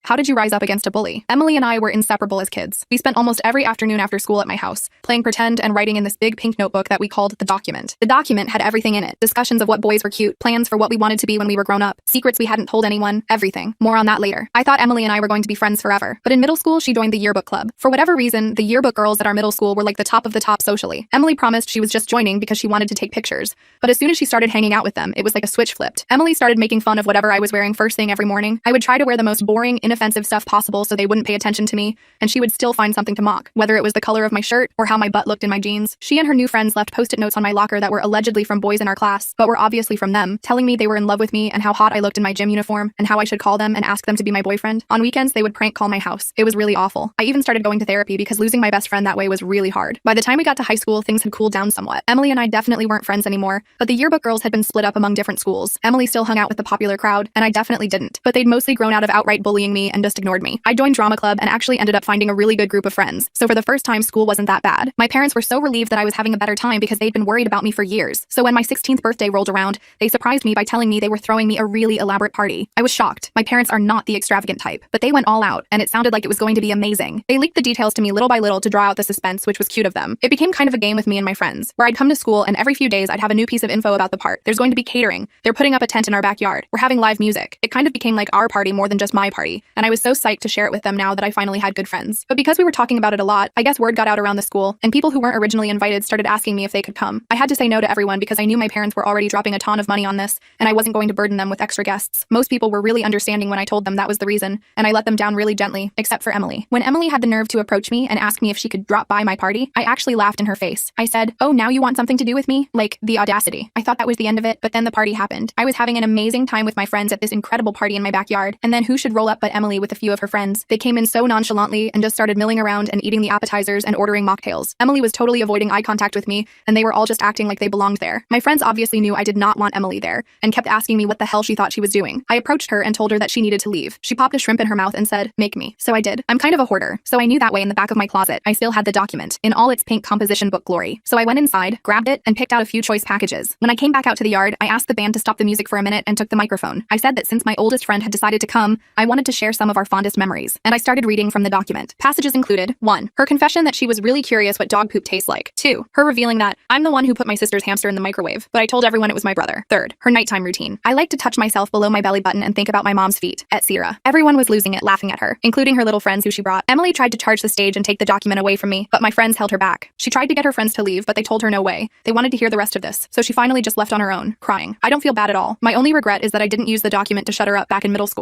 How did you rise up against a bully? Emily and I were inseparable as kids. We spent almost every afternoon after school at my house, playing pretend and writing in this big pink notebook that we called The Document. The document had everything in it. Discussions of what boys were cute, plans for what we wanted to be when we were grown up, secrets we hadn't told anyone, everything. More on that later. I thought Emily and I were going to be friends forever. But in middle school, she joined the yearbook club. For whatever reason, the yearbook girls at our middle school were like the top of the top socially. Emily promised she was just joining because she wanted to take pictures. But as soon as she started hanging out with them, it was like a switch flipped. Emily started making fun of whatever I was wearing first thing every morning. I would try to wear the most boring, inoffensive stuff possible so they wouldn't pay attention to me, and she would still find something to mock, whether it was the color of my shirt or how my butt looked in my jeans. She and her new friends left post-it notes on my locker that were allegedly from boys in our class, but were obviously from them, telling me they were in love with me and how hot I looked in my gym uniform and how I should call them and ask them to be my boyfriend. On weekends, they would prank call my house. It was really awful. I even started going to therapy because losing my best friend that way was really hard. By the time we got to high school, things had cooled down somewhat. Emily and I definitely weren't friends anymore, but the yearbook girls had been split up among different schools. Emily still hung out with the popular crowd, and I definitely didn't, but they'd mostly grown out of outright bullying me and just ignored me. I joined drama club and actually ended up finding a really good group of friends, so for the first time, school wasn't that bad. My parents were so relieved that I was having a better time because they'd been worried about me for years. So when my 16th birthday rolled around, they surprised me by telling me they were throwing me a really elaborate party. I was shocked. My parents are not the extravagant type, but they went all out, and it sounded like it was going to be amazing. They leaked the details to me little by little to draw out the suspense, which was cute of them. It became kind of a game with me and my friends, where I'd come to school and every few days I'd have a new piece of info about the part. There's going to be catering. They're putting up a tent in our backyard. We're having live music. It kind of became like our party more than just my party, and I was so psyched to share it with them now that I finally had good friends. But because we were talking about it a lot, I guess word got out around the school, and people who weren't originally invited started asking me if they could come. I had to say no to everyone because I knew my parents were already dropping a ton of money on this, and I wasn't going to burden them with extra guests. Most people were really understanding when I told them that was the reason, and I let them down really gently, except for Emily. When Emily had the nerve to approach me and ask me if she could drop by my party, I actually laughed in her face. I said, "Oh, now you want something to do with me?" Like, the audacity. I thought that was the end of it, but then the party happened. I was having an amazing time with my friends at this incredible party in my backyard, and then who should roll up but Emily with a few of her friends. They came in so nonchalantly and just started milling around and eating the appetizers and ordering mocktails. Emily was totally avoiding eye contact with me, and they were all just acting like they belonged there. My friends obviously knew I did not want Emily there, and kept asking me what the hell she thought she was doing. I approached her and told her that she needed to leave. She popped a shrimp in her mouth and said, "Make me." So I did. I'm kind of a hoarder, so I knew that way in the back of my closet I still had the document, in all its pink composition book glory. So I went inside, grabbed it, and picked out a few choice packages. When I came back out to the yard, I asked the band to stop the music for a minute and took the microphone. I said that since my oldest friend had decided to come, I wanted to share some of our fondest memories, and I started reading from the document. Passages included: 1. Her confession that she was really curious what dog poop tastes like. 2. Her revealing that, "I'm the one who put my sister's hamster in the microwave, but I told everyone it was my brother." 3. Her nighttime routine. "I like to touch myself below my belly button and think about my mom's feet," etc. Everyone was losing it, laughing at her, including her little friends who she brought. Emily tried to charge the stage and take the document away from me, but my friends held her back. She tried to get her friends to leave, but they told her no way. They wanted to hear the rest of this, so she finally just left on her own, crying. I don't feel bad at all. My only regret is that I didn't use the document to shut her up back in middle school.